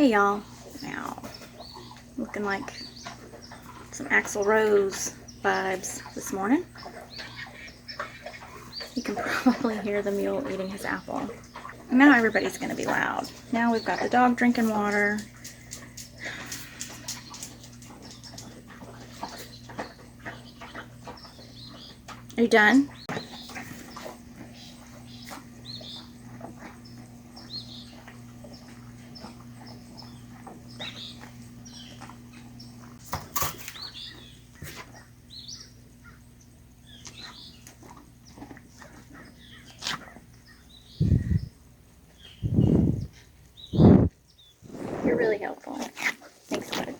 Hey y'all, now looking like some Axl Rose vibes this morning. You can probably hear the mule eating his apple. Now everybody's gonna be loud. Now we've got the dog drinking water. Are you done? You're really helpful. Thanks, bud.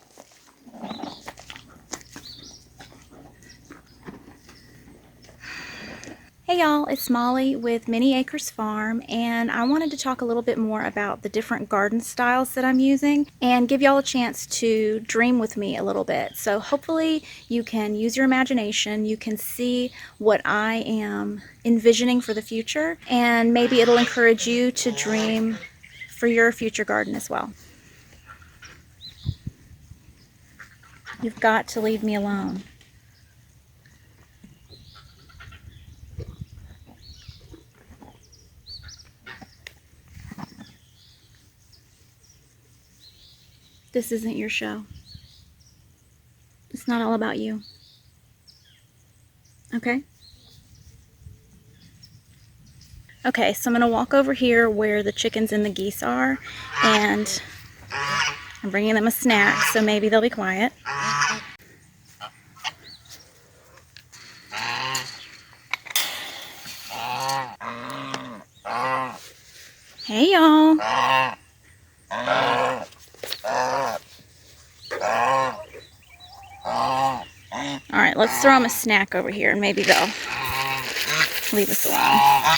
Hey y'all, it's Molly with Many Acres Farm, and I wanted to talk a little bit more about the different garden styles that I'm using and give y'all a chance to dream with me a little bit. So hopefully you can use your imagination, you can see what I am envisioning for the future, and maybe it'll encourage you to dream for your future garden as well. You've got to leave me alone. This isn't your show. It's not all about you. Okay? Okay, so I'm going to walk over here where the chickens and the geese are, and I'm bringing them a snack, so maybe they'll be quiet. Hey, y'all. Alright, let's throw them a snack over here, and maybe they'll leave us alone.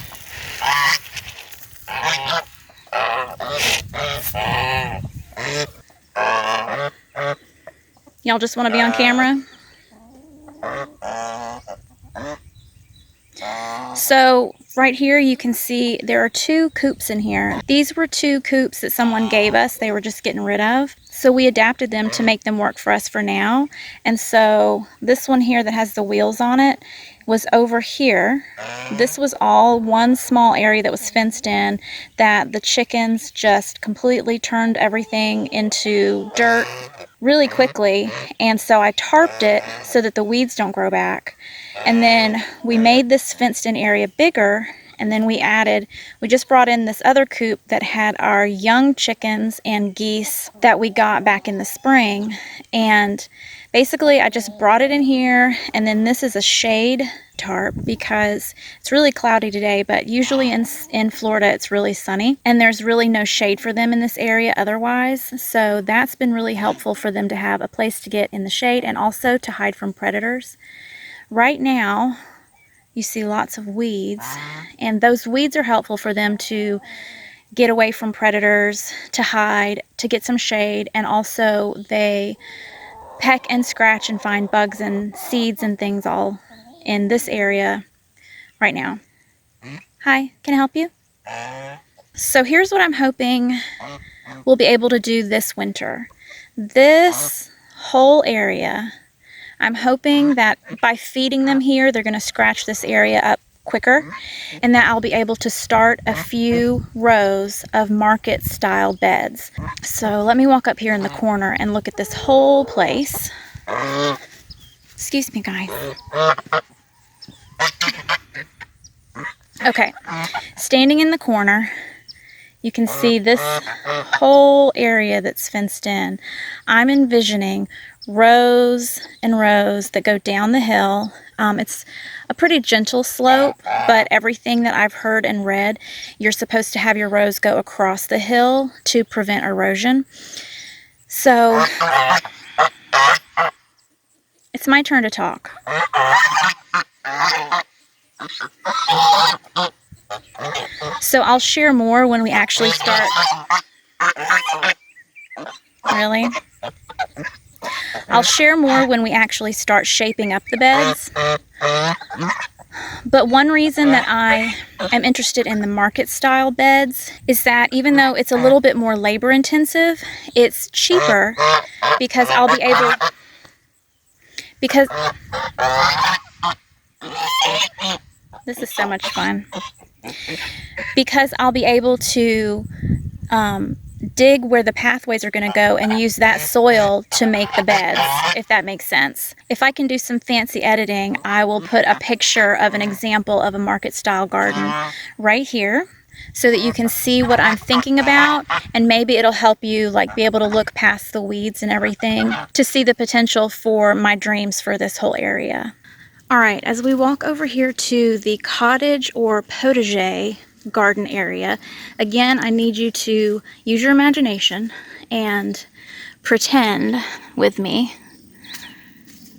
Y'all just want to be on camera? So right here you can see there are two coops in here. These were two coops that someone gave us. They were just getting rid of. So we adapted them to make them work for us for now. And so this one here that has the wheels on it was over here. This was all one small area that was fenced in that the chickens just completely turned everything into dirt really quickly. And so I tarped it so that the weeds don't grow back. And then we made this fenced in area bigger, and then we just brought in this other coop that had our young chickens and geese that we got back in the spring. And basically I just brought it in here, and then this is a shade tarp because it's really cloudy today, but usually in Florida it's really sunny and there's really no shade for them in this area otherwise. So that's been really helpful for them to have a place to get in the shade and also to hide from predators. Right now, you see lots of weeds, and those weeds are helpful for them to get away from predators, to hide, to get some shade, and also they peck and scratch and find bugs and seeds and things all in this area right now. Hi, can I help you? So here's what I'm hoping we'll be able to do this winter. This whole area, I'm hoping that by feeding them here, they're going to scratch this area up quicker, and that I'll be able to start a few rows of market style beds. So let me walk up here in the corner and look at this whole place. Excuse me, guys. Okay, standing in the corner, you can see this whole area that's fenced in. I'm envisioning rows and rows that go down the hill. It's a pretty gentle slope, but everything that I've heard and read, you're supposed to have your rows go across the hill to prevent erosion. So it's my turn to talk. So I'll share more when we actually start. Really? I'll share more when we actually start shaping up the beds. But one reason that I I'm interested in the market style beds is that even though it's a little bit more labor intensive, it's cheaper because I'll be able, because this is so much fun, because I'll be able to dig where the pathways are going to go and use that soil to make the beds, if that makes sense. If I can do some fancy editing, I will put a picture of an example of a market style garden right here so that you can see what I'm thinking about, and maybe it'll help you like be able to look past the weeds and everything to see the potential for my dreams for this whole area. All right, as we walk over here to the cottage or potager garden area, again, I need you to use your imagination and pretend with me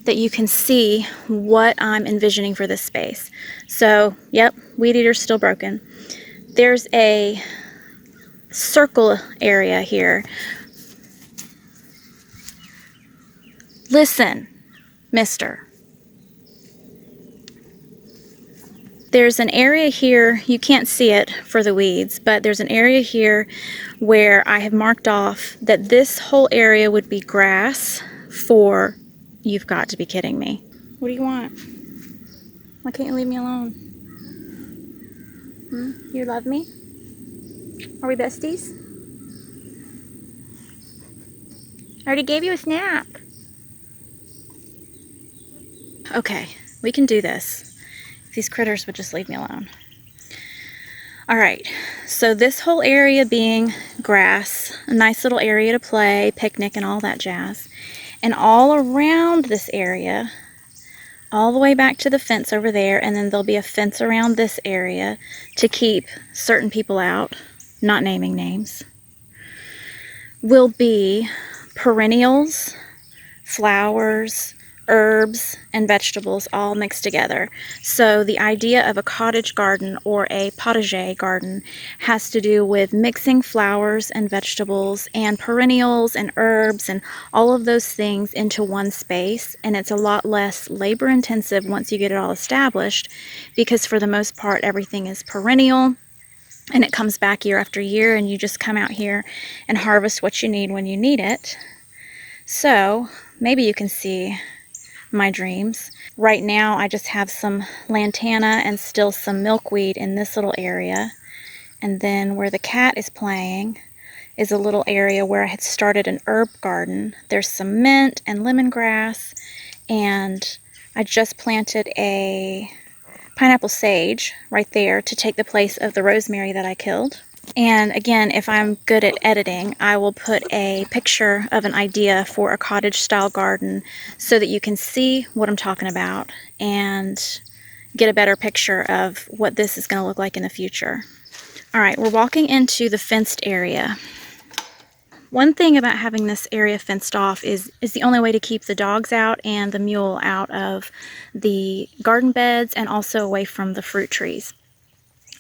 that you can see what I'm envisioning for this space. So, yep, weed eater's still broken. There's a circle area here. Listen, mister. There's an area here, you can't see it for the weeds, but there's an area here where I have marked off that this whole area would be grass for, you've got to be kidding me. What do you want? Why can't you leave me alone? You love me? Are we besties? I already gave you a snack. Okay, we can do this. These critters would just leave me alone. All right, so this whole area being grass, a nice little area to play, picnic and all that jazz. And all around this area, all the way back to the fence over there, and then there'll be a fence around this area to keep certain people out, not naming names, will be perennials, flowers, herbs, and vegetables all mixed together. So the idea of a cottage garden or a potager garden has to do with mixing flowers and vegetables and perennials and herbs and all of those things into one space, and it's a lot less labor intensive once you get it all established, because for the most part everything is perennial and it comes back year after year, and you just come out here and harvest what you need when you need it. So maybe you can see my dreams. Right now I just have some lantana and still some milkweed in this little area, and then where the cat is playing is a little area where I had started an herb garden. There's some mint and lemongrass, and I just planted a pineapple sage right there to take the place of the rosemary that I killed. And again, if I'm good at editing, I will put a picture of an idea for a cottage style garden so that you can see what I'm talking about and get a better picture of what this is going to look like in the future. All right, we're walking into the fenced area. One thing about having this area fenced off is the only way to keep the dogs out and the mule out of the garden beds and also away from the fruit trees.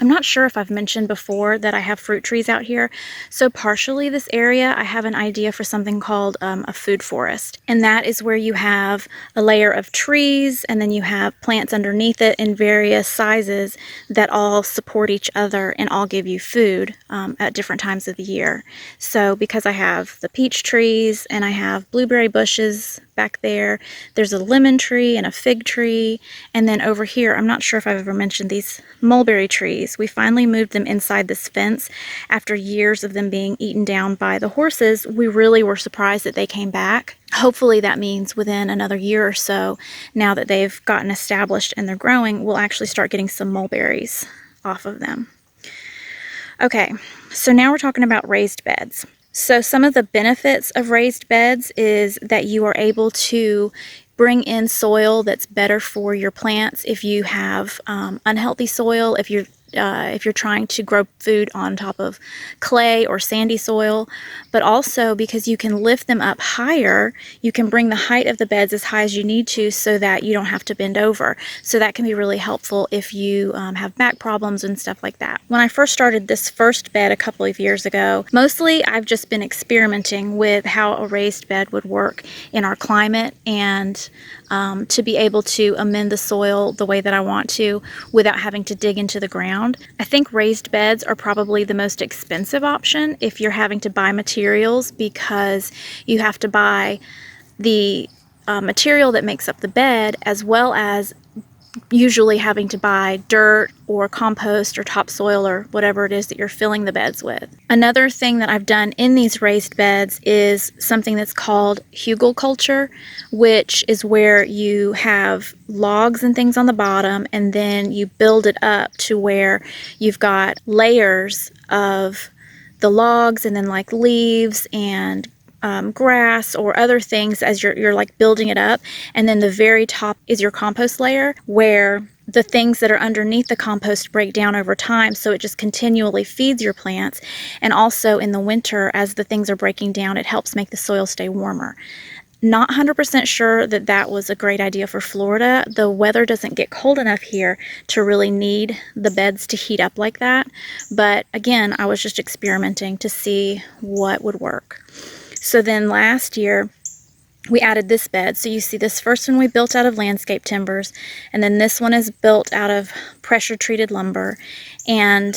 I'm not sure if I've mentioned before that I have fruit trees out here. So partially this area, I have an idea for something called a food forest. And that is where you have a layer of trees and then you have plants underneath it in various sizes that all support each other and all give you food at different times of the year. So because I have the peach trees and I have blueberry bushes back there, there's a lemon tree and a fig tree, and then over here, I'm not sure if I've ever mentioned these mulberry trees. We finally moved them inside this fence after years of them being eaten down by the horses. We really were surprised that they came back. Hopefully that means within another year or so, now that they've gotten established and they're growing, we'll actually start getting some mulberries off of them. Okay, so now we're talking about raised beds. So some of the benefits of raised beds is that you are able to bring in soil that's better for your plants if you have unhealthy soil, if you're trying to grow food on top of clay or sandy soil, but also because you can lift them up higher, you can bring the height of the beds as high as you need to so that you don't have to bend over. So that can be really helpful if you have back problems and stuff like that. When I first started this first bed a couple of years ago, mostly I've just been experimenting with how a raised bed would work in our climate and to be able to amend the soil the way that I want to without having to dig into the ground. ground. I think raised beds are probably the most expensive option if you're having to buy materials, because you have to buy the material that makes up the bed, as well as usually having to buy dirt or compost or topsoil or whatever it is that you're filling the beds with. Another thing that I've done in these raised beds is something that's called Hugelkultur, which is where you have logs and things on the bottom, and then you build it up to where you've got layers of the logs and then like leaves and grass or other things as you're like building it up, and then the very top is your compost layer, where the things that are underneath the compost break down over time, so it just continually feeds your plants. And also in the winter, as the things are breaking down, it helps make the soil stay warmer. Not 100% sure that that was a great idea for Florida. The weather doesn't get cold enough here to really need the beds to heat up like that, but again, I was just experimenting to see what would work. So then last year, we added this bed. So you see this first one we built out of landscape timbers, and then this one is built out of pressure treated lumber. And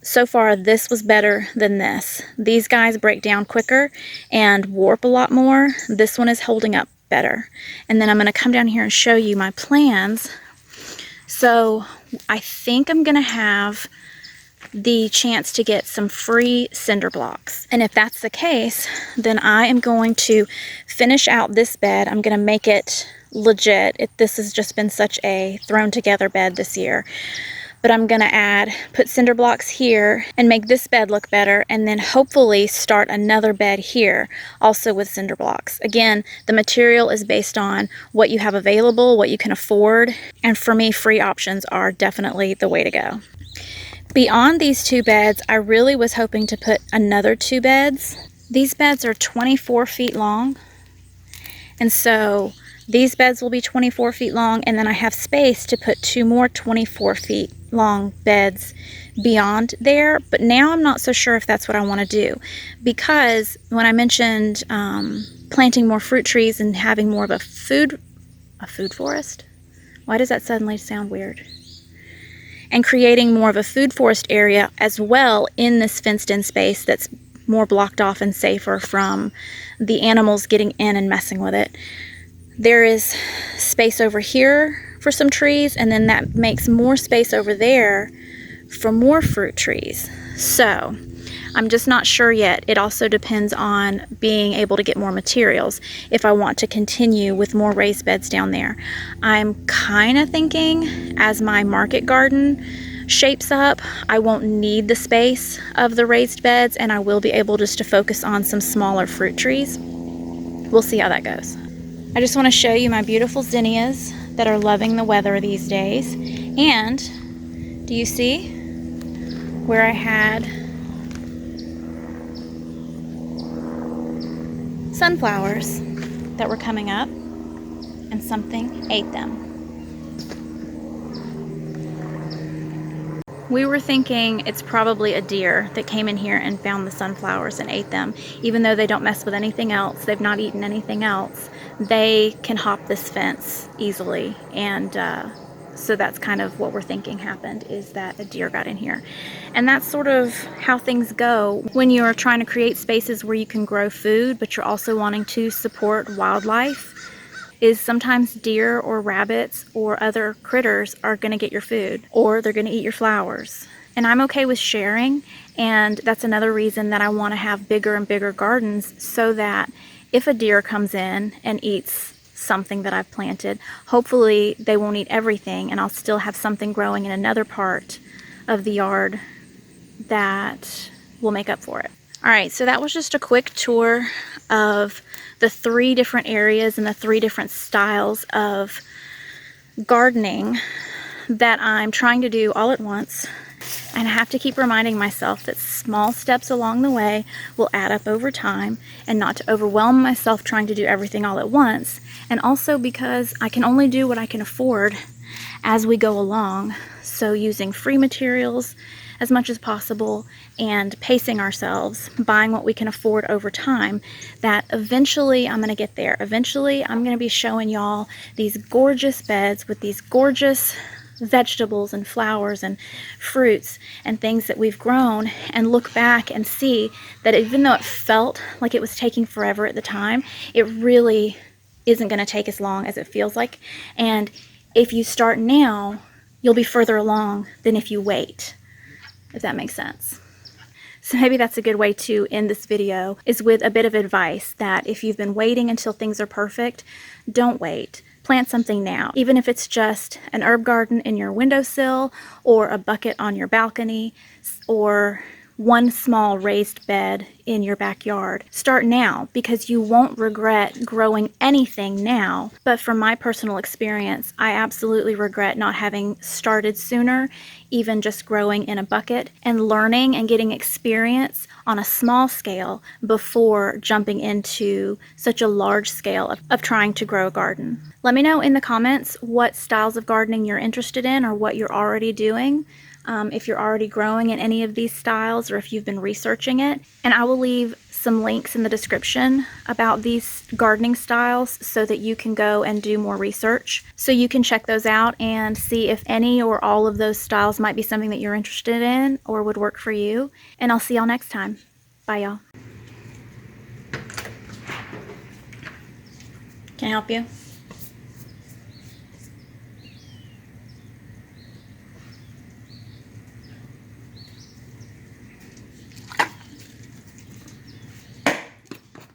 so far, this was better than this. These guys break down quicker and warp a lot more. This one is holding up better. And then I'm going to come down here and show you my plans. So I think I'm going to have the chance to get some free cinder blocks. And if that's the case, then I am going to finish out this bed. I'm going to make it legit. This has just been such a thrown together bed this year. But I'm going to put cinder blocks here and make this bed look better, and then hopefully start another bed here also with cinder blocks. Again, the material is based on what you have available, what you can afford, and for me, free options are definitely the way to go. Beyond these two beds, I really was hoping to put another two beds. These beds are 24 feet long, and so these beds will be 24 feet long, and then I have space to put two more 24 feet long beds beyond there. But now I'm not so sure if that's what I want to do, because when I mentioned planting more fruit trees and having more of a food forest, why does that suddenly sound weird? And creating more of a food forest area as well in this fenced in space that's more blocked off and safer from the animals getting in and messing with it. There is space over here for some trees, and then that makes more space over there for more fruit trees. So I'm just not sure yet. It also depends on being able to get more materials if I want to continue with more raised beds down there. I'm kind of thinking as my market garden shapes up, I won't need the space of the raised beds, and I will be able just to focus on some smaller fruit trees. We'll see how that goes. I just want to show you my beautiful zinnias that are loving the weather these days. And do you see where I had sunflowers that were coming up and something ate them? We were thinking it's probably a deer that came in here and found the sunflowers and ate them. Even though they don't mess with anything else, they've not eaten anything else, they can hop this fence easily. And so that's kind of what we're thinking happened, is that a deer got in here. And that's sort of how things go when you're trying to create spaces where you can grow food, but you're also wanting to support wildlife, is sometimes deer or rabbits or other critters are going to get your food, or they're going to eat your flowers. And I'm okay with sharing, and that's another reason that I want to have bigger and bigger gardens, so that if a deer comes in and eats something that I've planted, hopefully they won't eat everything, and I'll still have something growing in another part of the yard that will make up for it. All right, so that was just a quick tour of the 3 different areas and the 3 different styles of gardening that I'm trying to do all at once. And I have to keep reminding myself that small steps along the way will add up over time, and not to overwhelm myself trying to do everything all at once. And also because I can only do what I can afford as we go along. So using free materials as much as possible and pacing ourselves, buying what we can afford over time, that eventually I'm going to get there. Eventually I'm going to be showing y'all these gorgeous beds with these gorgeous vegetables and flowers and fruits and things that we've grown, and look back and see that even though it felt like it was taking forever at the time, it really isn't going to take as long as it feels like. And if you start now, you'll be further along than if you wait, if that makes sense. So maybe that's a good way to end this video, is with a bit of advice that if you've been waiting until things are perfect, don't wait. Plant something now, even if it's just an herb garden in your windowsill, or a bucket on your balcony, or one small raised bed in your backyard. Start now, because you won't regret growing anything now. But from my personal experience, I absolutely regret not having started sooner, even just growing in a bucket and learning and getting experience on a small scale before jumping into such a large scale of trying to grow a garden. Let me know in the comments what styles of gardening you're interested in, or what you're already doing. If you're already growing in any of these styles, or if you've been researching it. And I will leave some links in the description about these gardening styles so that you can go and do more research. So you can check those out and see if any or all of those styles might be something that you're interested in or would work for you. And I'll see y'all next time. Bye, y'all. Can I help you?